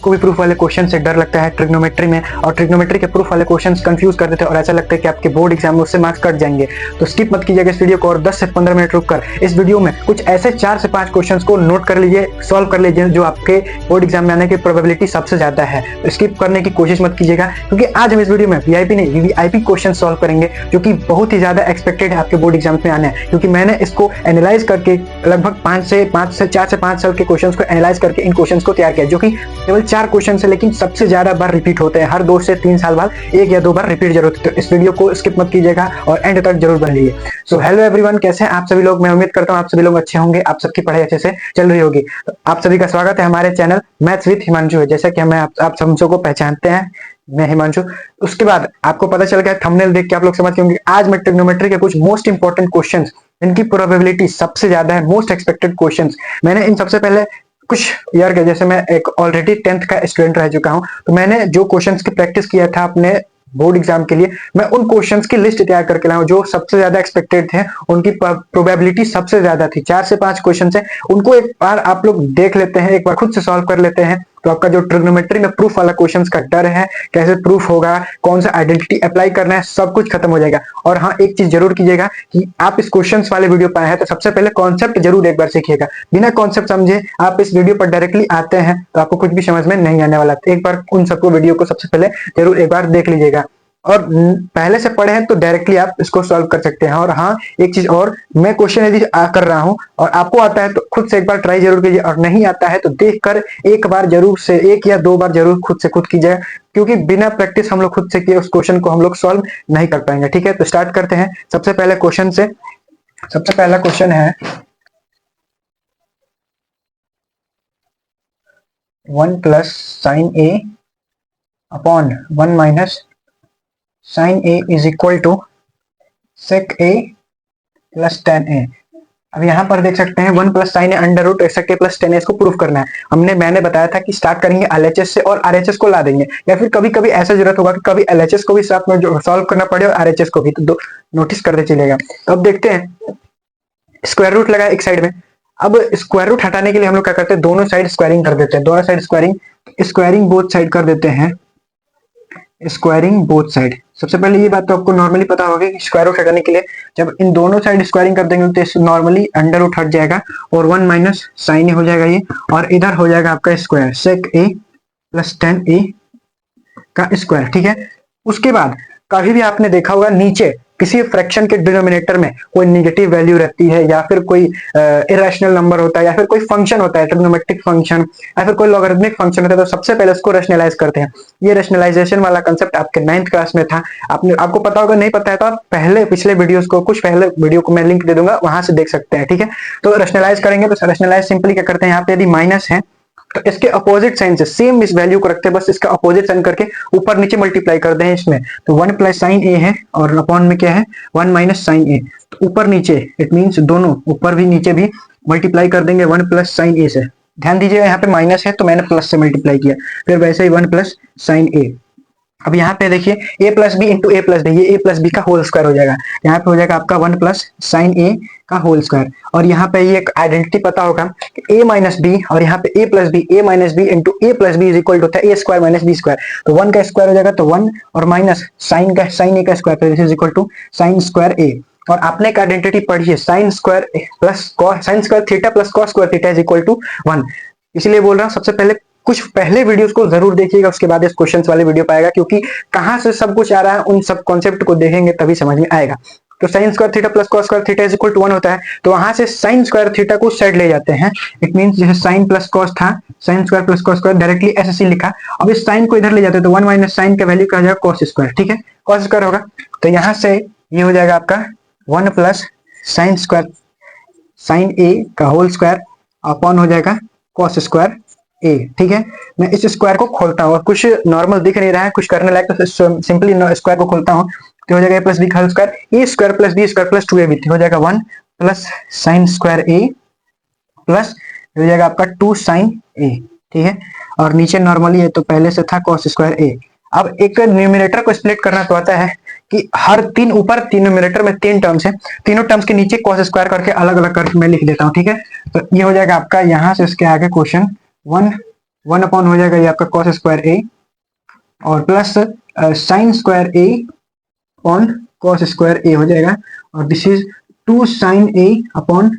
को भी प्रूफ वाले क्वेश्चन से डर लगता है ट्रिग्नोमेट्री में, और ट्रिग्नोमेट्री के प्रूफ वाले क्वेश्चंस कंफ्यूज कर देते हैं और ऐसा लगता है कि आपके बोर्ड एग्जाम में उससे मार्क्स कट जाएंगे, तो स्किप मत कीजिएगा इस वीडियो को और 10 से 15 मिनट रुककर इस वीडियो में कुछ ऐसे 4 से 5 क्वेश्चंस को नोट कर लीजिए, सॉल्व कर लीजिए जो आपके बोर्ड एग्जाम में आने की प्रोबेबिलिटी सबसे ज्यादा है। तो स्किप करने की कोशिश मत कीजिएगा, क्योंकि आज हम इस वीडियो में वीआईपी नहीं वीवीआईपी क्वेश्चन सॉल्व करेंगे जो कि बहुत ही ज्यादा एक्सपेक्टेड है आपके बोर्ड एग्जाम में आने हैं, क्योंकि मैंने इसको एनालाइज करके लगभग 4 से 5 साल के क्वेश्चंस को एनालाइज करके इन क्वेश्चंस को तैयार किया, जो कि केवल 4 क्वेश्चन है लेकिन सबसे ज्यादा बार रिपीट होते हैं। हर 2 से 3 साल बाद 1 या 2 बार रिपीट जरूर होते हैं। तो इस वीडियो को स्किप मत कीजिएगा और एंड तक जरूर बनिए। सो हेलो एवरीवन, कैसे हैं आप सभी लोग। मैं उम्मीद करता हूं आप सभी लोग अच्छे होंगे, आप सबकी पढ़ाई अच्छे से चल रही होगी। तो आप सभी का स्वागत है हमारे चैनल मैथ्स विद हिमांशु है। जैसा कि आप सब को पहचानते हैं, मैं हिमांशु। उसके बाद आपको पता चल गया थंबनेल देख के आप लोग समझ गए होंगे आज मैं ट्रिग्नोमेट्री के कुछ मोस्ट इंपॉर्टेंट क्वेश्चंस, इनकी प्रोबेबिलिटी सबसे ज्यादा है, मोस्ट एक्सपेक्टेड क्वेश्चंस। मैंने इन सबसे पहले कुछ ईयर के, जैसे मैं एक ऑलरेडी 10th का स्टूडेंट रह चुका हूं, तो मैंने जो क्वेश्चंस की प्रैक्टिस किया था अपने बोर्ड एग्जाम के लिए, मैं उन क्वेश्चंस की लिस्ट तैयार करके लाया हूं जो सबसे ज्यादा एक्सपेक्टेड थे, उनकी प्रोबेबिलिटी सबसे ज्यादा थी। 4 से 5 क्वेश्चन है, उनको एक बार आप लोग देख लेते हैं, एक बार खुद से सॉल्व कर लेते हैं, तो आपका जो ट्रिग्नोमेट्री में प्रूफ वाला क्वेश्चंस का डर है, कैसे प्रूफ होगा, कौन सा आइडेंटिटी अप्लाई करना है, सब कुछ खत्म हो जाएगा। और हाँ, एक चीज जरूर कीजिएगा कि आप इस क्वेश्चंस वाले वीडियो पाए हैं तो सबसे पहले कॉन्सेप्ट जरूर एक बार सीखिएगा। बिना कॉन्सेप्ट समझे आप इस वीडियो पर डायरेक्टली आते हैं तो आपको कुछ भी समझ में नहीं आने वाला। एक बार उन सबको वीडियो को सबसे पहले जरूर एक बार देख लीजिएगा, और पहले से पढ़े हैं तो डायरेक्टली आप इसको सॉल्व कर सकते हैं। और हाँ, एक चीज और, मैं क्वेश्चन यदि कर रहा हूं और आपको आता है तो खुद से एक बार ट्राई जरूर कीजिए, और नहीं आता है तो देखकर एक बार जरूर से 1 या 2 बार जरूर खुद से खुद कीजिए, क्योंकि बिना प्रैक्टिस हम लोग खुद से किए उस क्वेश्चन को हम लोग सॉल्व नहीं कर पाएंगे। ठीक है, तो स्टार्ट करते हैं सबसे पहले क्वेश्चन से। सबसे पहला क्वेश्चन है 1 plus sine A upon 1 minus sine A is equal to sec A plus tan A. अब यहाँ पर देख सकते हैं 1 plus sine A under root sec A plus tan A इसको प्रूफ करना है। मैंने बताया था कि स्टार्ट करेंगे एलएचएस से और आरएचएस को ला देंगे, या फिर कभी कभी ऐसा जरूरत होगा कि कभी एलएचएस को भी साथ में जो सॉल्व करना पड़े और आरएचएस को भी, तो नोटिस करते चलेगा। तो अब देखते हैं, स्क्वायर रूट लगा एक साइड में। अब स्क्वायर रूट हटाने के लिए हम लोग क्या करते हैं, दोनों साइड स्क्वायरिंग कर देते हैं, दोनों साइड स्क्वायरिंग बोथ साइड कर देते हैं, स्क्वायरिंग बोथ साइड। सबसे पहले ये बात तो आपको नॉर्मली पता होगा कि स्क्वायर रूट हटाने के लिए जब इन दोनों साइड स्क्वायरिंग कर देंगे तो नॉर्मली अंडर रूट हट जाएगा और 1 माइनस साइन ए हो जाएगा ये, और इधर हो जाएगा आपका square sec A plus tan ए का स्क्वायर। ठीक है, उसके बाद कभी भी आपने देखा होगा नीचे किसी फ्रैक्शन के डिनोमिनेटर में कोई नेगेटिव वैल्यू रहती है, या फिर कोई इरेशनल नंबर होता है, या फिर कोई फंक्शन होता है, ट्रिग्नोमेट्रिक फंक्शन, या फिर कोई लॉगरिथमिक फंक्शन होता है, तो सबसे पहले उसको रैशनलाइज करते हैं। ये रैशनलाइजेशन वाला कंसेप्ट आपके 9th क्लास में था, आपको पता होगा, नहीं पता है तो आप पिछले वीडियोस को, कुछ पहले वीडियो को मैं लिंक दे दूंगा, वहां से देख सकते हैं। ठीक है, तो रैशनलाइज करेंगे तो रैशनलाइज सिंपली क्या करते हैं, यहाँ पे यदि माइनस है तो इसके अपोजिट साइन से सेम इस वैल्यू को रखते हैं, बस इसका अपोजिट साइन करके ऊपर नीचे मल्टीप्लाई कर दें इसमें, तो 1 प्लस साइन ए है और अपॉन में क्या है 1 माइनस साइन ए, तो ऊपर नीचे इट मींस दोनों ऊपर भी नीचे भी मल्टीप्लाई कर देंगे 1 प्लस साइन ए से। ध्यान दीजिएगा यहाँ पे माइनस है तो मैंने प्लस से मल्टीप्लाई किया, फिर वैसे ही 1 प्लस साइन ए। अब यहाँ पे देखिए a plus B into A plus B, ये a प्लस बी का होल स्क्वायर हो जाएगा, यहाँ पे हो जाएगा आपका 1 प्लस साइन ए का होल स्क्वायर। और यहाँ पे ये एक आइडेंटिटी पता होगा कि a माइनस बी, और यहाँ पे a plus B, a minus B into A plus B is equal to होता है a square minus B square, तो 1 का स्क्वायर हो जाएगा तो 1 और माइनस साइन ए का स्क्वायर, तो this is equal to sine square A. और आपने एक आइडेंटिटी पढ़ी है sine square plus sine square theta plus cos square theta is equal to 1, इसलिए बोल रहा हूँ सबसे पहले कुछ पहले वीडियोस को जरूर देखिएगा, उसके बाद इस क्वेश्चंस वाले वीडियो पाएगा, क्योंकि कहां से सब कुछ आ रहा है उन सब कॉन्सेप्ट को देखेंगे तभी समझ में आएगा। तो sine square theta plus cos square theta is equal to 1 होता है, तो वहां से साइन स्क्वायर थीटा को साइड ले जाते हैं। इट मींस जैसे साइन प्लस कॉस था, sine square plus cos square directly ऐसे लिखा, अब इस साइन को इधर ले जाते हैं तो 1 माइनस साइन का वैल्यू क्या हो जाएगा कॉस स्क्वायर। ठीक है, कॉस स्क्वायर होगा तो यहाँ से ये हो जाएगा आपका 1 प्लस साइन स्क्वायर साइन ए का होल स्क्वायर अपॉन हो जाएगा कॉस स्क्वायर ए। ठीक है, मैं इस स्क्वायर को खोलता हूँ और कुछ नॉर्मल दिख नहीं रहा है, कुछ करने लायक, तो सिंपली स्क्वायर को खोलता हूँ तो हो जाएगा ए प्लस बी का whole square, A square plus B square plus 2ab हो जाएगा 1 plus sine square A plus हो जाएगा आपका 2 साइन ए। ठीक है, और नीचे नॉर्मली है तो पहले से था कॉस स्क्वायर ए। अब एक न्यूमरेटर को स्प्लिट करना तो आता है कि हर तीन ऊपर तीन न्यूमरेटर में 3 टर्म्स है, तीनों टर्म्स के नीचे कॉस स्क्वायर करके अलग अलग करके मैं लिख देता हूँ। ठीक है, तो ये हो जाएगा आपका यहाँ से इसके आगे क्वेश्चन 1 1 अपॉन हो जाएगा ये आपका कॉस स्क्वायर ए, और plus sine square A upon cos square A हो जाएगा, और this is 2 sine A upon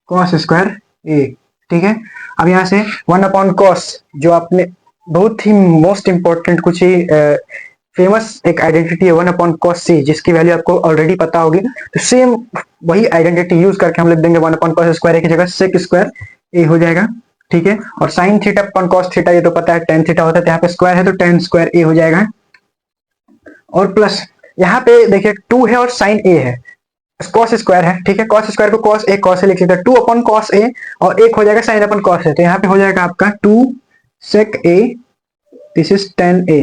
cos square A. ठीक है, अब यहाँ से 1 अपॉन कॉस, जो आपने बहुत ही मोस्ट इंपॉर्टेंट कुछ ही फेमस एक आइडेंटिटी है 1 अपॉन कॉस सी, जिसकी वैल्यू आपको ऑलरेडी पता होगी, तो सेम वही आइडेंटिटी यूज करके हम लिख देंगे 1 अपॉन कॉस स्क्वायर ए की जगह सेक स्क्वायर ए हो जाएगा। ठीक है, और sine theta upon cos theta ये तो पता है टेन थीटा होता है, तो यहाँ पे स्क्वायर है तो टेन स्क्वायर ए हो जाएगा, और प्लस यहाँ पे देखिए 2 है और साइन ए है, कॉस स्क्वायर है। ठीक है, कॉस स्क्वायर को कॉस ए लिख सकते हैं, 2 अपॉन कॉस ए और एक हो जाएगा साइन अपॉन कॉस ए, तो यहाँ पे हो जाएगा आपका 2 सेक ए, दिस इज 10a।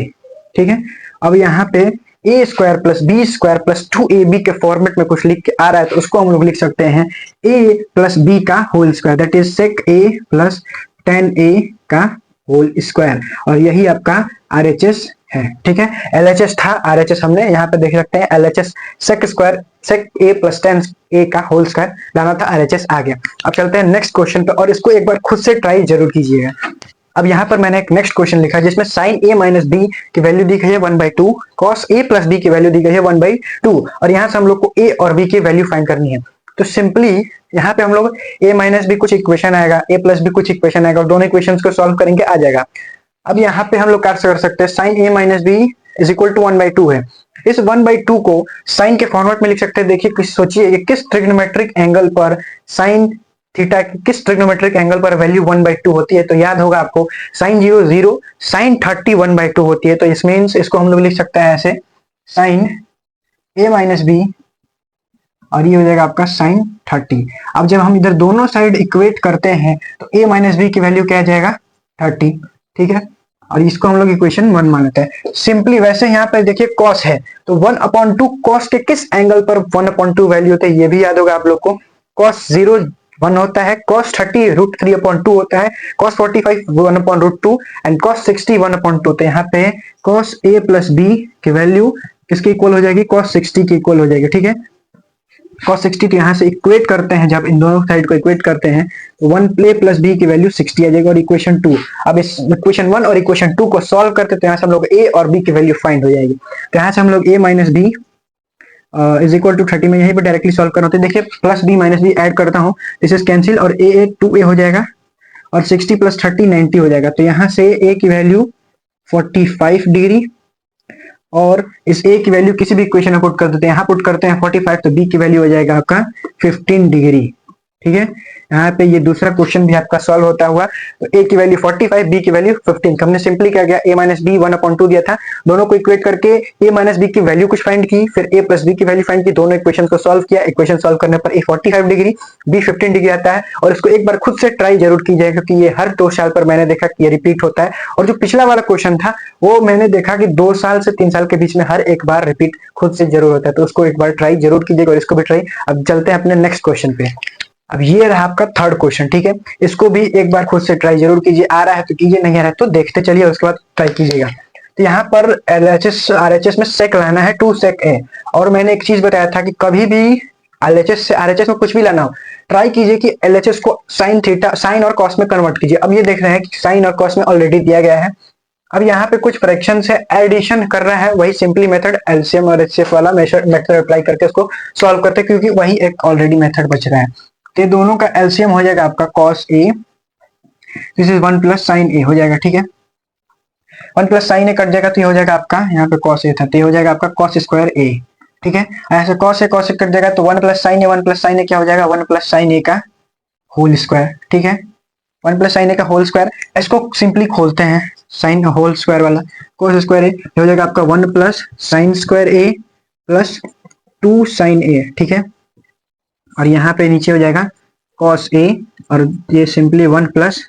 ठीक है, अब यहाँ पे A square plus B square plus 2ab के फॉर्मेट में कुछ लिख के आ रहा है, तो उसको हम लोग लिख सकते हैं a प्लस बी का whole square, that is sec a plus 10a का होल स्क्वायर, और यही आपका RHS है। ठीक है, LHS था, RHS हमने यहाँ पे देख सकते हैं LHS sec square sec a plus 10a का होल स्क्वायर लाना था, RHS आ गया। अब चलते हैं नेक्स्ट क्वेश्चन पे, और इसको एक बार खुद से ट्राई जरूर कीजिएगा। अब यहाँ पर मैंने एक नेक्स्ट क्वेश्चन लिखा है जिसमें साइन a माइनस बी की वैल्यू दी गई है 1/2, कॉस a प्लस बी की वैल्यू दी गई है 1/2, और यहाँ से हम लोग को a और b की वैल्यू फाइंड करनी है। तो सिंपली यहाँ पे हम लोग a माइनस बी कुछ इक्वेशन आएगा, a प्लस बी कुछ इक्वेशन आएगा, और दोनों इक्वेशन को सॉल्व करेंगे आ जाएगा। अब यहाँ पे हम लोग क्या कर सकते हैं, sine a minus B is equal to 1/2 है, इस 1/2 को साइन के फॉर्मेट में लिख सकते हैं। देखिए सोचिए किस ट्रिग्नोमेट्रिक एंगल पर साइन थीटा की किस ट्रिग्नोमेट्रिक एंगल पर वैल्यू 1/2 होती है, तो याद होगा आपको साइन 0 0 साइन 30 1/2 होती है, तो इस मीन्स इसको हम लोग लिख सकते हैं ऐसे साइन a माइनस बी, और ये हो जाएगा आपका साइन 30। अब जब हम इधर दोनों साइड इक्वेट करते हैं तो a माइनस बी की वैल्यू क्या आ जाएगा 30। ठीक है, और इसको हम लोग इक्वेशन 1 मान लेते हैं। सिंपली वैसे यहाँ पर देखिए कॉस है, तो 1/2 कॉस के किस एंगल पर 1/2 वैल्यू होता है ये भी याद होगा आप लोग को, कॉस 0 1 होता है, cos 30 √3/2 होता है, cos 45 1/2 एंड cos 60 1/2। तो यहाँ पे cos a प्लस बी की वैल्यू किसके इक्वल हो जाएगी, cos 60 की इक्वल हो जाएगी। ठीक है, cos 60 तो यहाँ से इक्वेट करते हैं, जब इन दोनों साइड को इक्वेट करते हैं तो 1 a प्लस बी की वैल्यू 60 आ जाएगी, और इक्वेशन 2, अब इस इक्वेशन 1 और इक्वेशन 2 को सॉल्व करते तो यहाँ से हम लोग a और b की वैल्यू फाइंड हो जाएगी। तो यहाँ से हम लोग a minus B is equal to 30 में यहीं पर डायरेक्टली सॉल्व करना होता है। देखिए plus B minus B add करता हूँ, दिस इज कैंसिल, और a 2a हो जाएगा, और 60 प्लस 30 90 हो जाएगा। तो यहाँ से a की वैल्यू 45 डिग्री, और इस a की वैल्यू किसी भी इक्वेशन में पुट कर देते हैं, यहाँ पुट करते हैं 45, तो b की वैल्यू हो जाएगा आपका 15 डिग्री। ठीक है, यहाँ पे ये दूसरा क्वेश्चन भी आपका सॉल्व होता हुआ, तो a की वैल्यू 45 b की वैल्यू 15, हमने सिंपली क्या किया a माइनस बी 1/2 दिया था, दोनों को इक्वेट करके a माइनस बी की वैल्यू कुछ फाइंड की, फिर a प्लस बी की वैल्यू फाइंड की, दोनों इक्वेशन को सॉल्व किया, इक्वेशन सॉल्व करने पर a 45 डिग्री b 15 डिग्री आता है। और इसको एक बार खुद से ट्राई जरूर कीजिएगा, क्योंकि ये हर 2 साल पर मैंने देखा कि ये रिपीट होता है, और जो पिछला वाला क्वेश्चन था वो मैंने देखा कि 2 साल से 3 साल के बीच में हर एक बार रिपीट खुद से जरूर होता है, तो उसको एक बार ट्राई जरूर कीजिएगा, और इसको भी ट्राई। अब चलते हैं अपने नेक्स्ट क्वेश्चन पे। अब ये रहा आपका थर्ड क्वेश्चन। ठीक है, इसको भी एक बार खुद से ट्राई जरूर कीजिए, आ रहा है तो कीजिए, नहीं आ रहा है तो देखते चलिए, उसके बाद ट्राई कीजिएगा। तो यहाँ पर LHS RHS में सेक लाना है 2 सेक a, और मैंने एक चीज बताया था कि कभी भी LHS से RHS में कुछ भी लाना हो, ट्राई कीजिए कि LHS को साइन थीटा साइन और कॉस में कन्वर्ट कीजिए। अब ये देख रहे हैं कि साइन और कॉस में ऑलरेडी दिया गया है, अब यहाँ पे कुछ फ्रैक्शन से एडिशन कर रहा है, वही सिंपली मेथड एलसीएम और एचसीएफ वाला मेथड अप्लाई करके उसको सॉल्व करते हैं, क्योंकि वही एक ऑलरेडी मेथड बच रहा है। तो दोनों का एलसीएम हो जाएगा आपका cos a, this is 1 plus sine a हो जाएगा। ठीक है, 1 प्लस साइन a कट जाएगा तो ये हो जाएगा आपका, यहाँ पे cos a था तो ये हो जाएगा आपका cos स्क्वायर a। ठीक है, ऐसे cos a कट जाएगा तो 1 plus sine a 1 plus sine a क्या हो जाएगा, 1 प्लस साइन a का होल स्क्वायर। ठीक है, 1 प्लस साइन a का होल स्क्वायर, इसको सिंपली खोलते हैं, साइन होल स्क्वायर वाला cos स्क्वायर a हो जाएगा आपका 1 plus sine square a plus 2 sine a। ठीक है, और यहाँ पे नीचे हो जाएगा cos a, और ये सिंपली 1 प्लस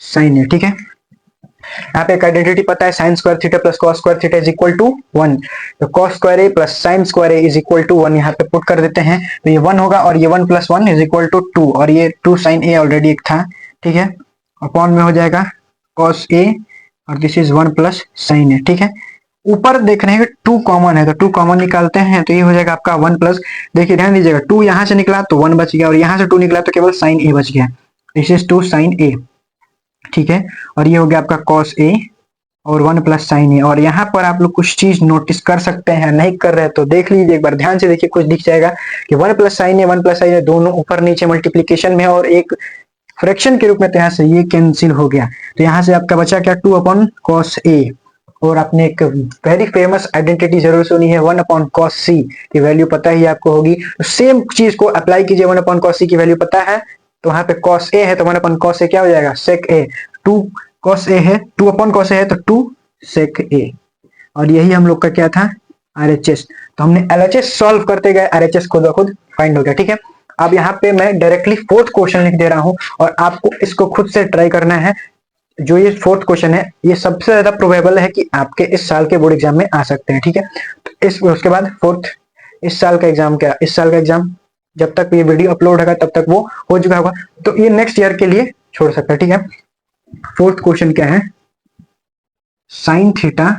साइन a। ठीक है, यहाँ पे एक आइडेंटिटी पता है, sine square theta plus cos square theta is equal to 1, तो cos square a plus sine square a is equal to 1, यहाँ पे पुट कर देते हैं तो ये 1 होगा, और ये 1 प्लस 1 इज इक्वल टू 2, और ये 2 साइन a ऑलरेडी एक था। ठीक है, अपॉन में हो जाएगा cos a, और this is 1 plus sine a। ठीक है, ऊपर देख रहे हैं कि 2 कॉमन है, तो 2 कॉमन निकालते हैं तो ये हो जाएगा आपका 1 प्लस, देखिए ध्यान दीजिएगा 2 यहाँ से निकला तो 1 बच गया, और यहाँ से 2 निकला तो केवल साइन a बच गया, दिस इज 2 साइन a। ठीक है। और ये हो गया आपका कॉस ए और 1 प्लस साइन ए। और यहाँ पर आप लोग कुछ चीज नोटिस कर सकते हैं, नहीं कर रहे तो देख लीजिए एक बार ध्यान से देखिए, कुछ दिख जाएगा कि 1 प्लस साइन ए 1 प्लस साइन ए दोनों ऊपर नीचे मल्टीप्लीकेशन में और एक फ्रैक्शन के रूप में, तो यहाँ से ये कैंसिल हो गया। तो यहाँ से आपका बचा क्या, 2 अपॉन कॉस ए। और आपने एक वेरी फेमस आइडेंटिटी जरूर सुनी है, 1 अपॉन कॉस सी की वैल्यू पता ही आपको होगी। तो सेम चीज को अप्लाई कीजिए, 1 अपॉन कॉस सी की वैल्यू पता है तो वहां पे कॉस ए है तो 1 अपॉन कॉस ए क्या हो जाएगा, सेक ए। 2 कॉस ए है, 2 अपॉन कॉस ए है तो 2 सेक ए। और यही हम लोग का क्या था, आरएचएस। तो हमने एलएचएस सॉल्व करते गए, आरएचएस खुद ब खुद फाइंड हो गया। ठीक है, अब यहाँ पे मैं डायरेक्टली फोर्थ क्वेश्चन लिख दे रहा हूं और आपको इसको खुद से ट्राई करना है। जो ये फोर्थ क्वेश्चन है ये सबसे ज्यादा प्रोबेबल है कि आपके इस साल के बोर्ड एग्जाम में आ सकते हैं। ठीक है, तो इस उसके बाद फोर्थ, इस साल का एग्जाम क्या, इस साल का एग्जाम जब तक ये वीडियो अपलोड होगा तब तक वो हो चुका होगा, तो ये नेक्स्ट ईयर के लिए छोड़ सकता है। ठीक है, फोर्थ क्वेश्चन क्या है, sine theta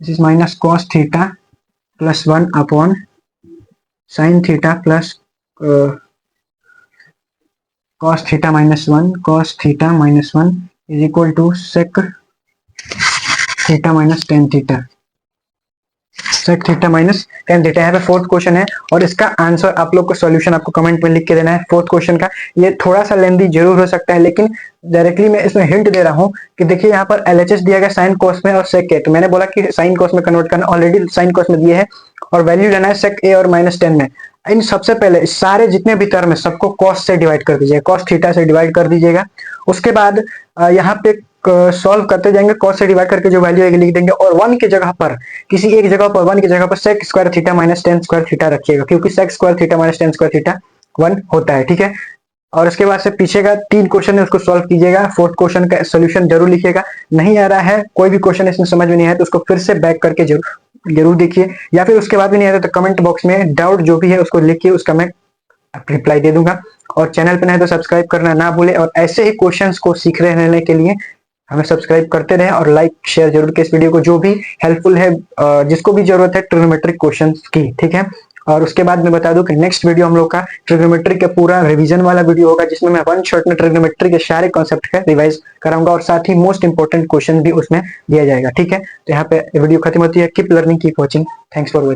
this is minus cos theta plus 1 upon sine theta plus cos theta minus 1 is equal to sec theta minus tan theta। sec theta minus tan theta यहाँ पे फोर्थ क्वेश्चन है और इसका answer आप लोग को solution आपको comment में लिख के देना है। फोर्थ क्वेश्चन का ये थोड़ा सा लेंदी जरूर हो सकता है, लेकिन डायरेक्टली मैं इसमें हिंट दे रहा हूँ कि देखिए यहाँ पर एलएचएस दिया गया साइन कोस में और सेक ए। तो मैंने बोला कि साइन कोस में कन्वर्ट करना, ऑलरेडी साइन कोस में दिए है और वैल्यू लेना है सेक ए और माइनस 10 में। इन सबसे पहले सारे जितने भी टर्म है सबको कॉस से डिवाइड कर दीजिएगा, कॉस थीटा से डिवाइड कर दीजिएगा। उसके बाद यहाँ पे सॉल्व करते जाएंगे, कॉस से डिवाइड करके जो वैल्यू आएगी लिख देंगे और 1 की जगह पर, किसी एक जगह पर 1 की जगह पर sec square theta minus tan square theta रखिएगा, क्योंकि sec square theta minus tan square theta 1 होता है। ठीक है, और उसके बाद से पीछे का 3 क्वेश्चन है उसको सॉल्व कीजिएगा। फोर्थ क्वेश्चन का सोल्यूशन जरूर लिखिएगा। नहीं आ रहा है कोई भी क्वेश्चन इसमें समझ में नहीं आया तो उसको फिर से बैक करके जरूर देखिए, या फिर उसके बाद भी नहीं आता तो कमेंट बॉक्स में डाउट जो भी है उसको लिखिए, उसका मैं रिप्लाई दे दूंगा। और चैनल पे नहीं तो सब्सक्राइब करना ना भूले, और ऐसे ही क्वेश्चंस को सीख रहने के लिए हमें सब्सक्राइब करते रहें और लाइक शेयर जरूर के इस वीडियो को, जो भी हेल्पफुल है, जिसको भी जरूरत है ट्रिग्नोमेट्रिक क्वेश्चंस की। ठीक है, और उसके बाद मैं बता दूं कि नेक्स्ट वीडियो हम लोग का ट्रिग्नोमेट्री का पूरा रिवीजन वाला वीडियो होगा, जिसमें मैं वन शॉट में ट्रिग्नोमेट्री के सारे कॉन्सेप्ट का रिवाइज कराऊंगा और साथ ही मोस्ट इंपोर्टेंट क्वेश्चन भी उसमें दिया जाएगा। ठीक है, तो यहाँ पे वीडियो खत्म होती है। Keep learning, keep watching, thanks for watching.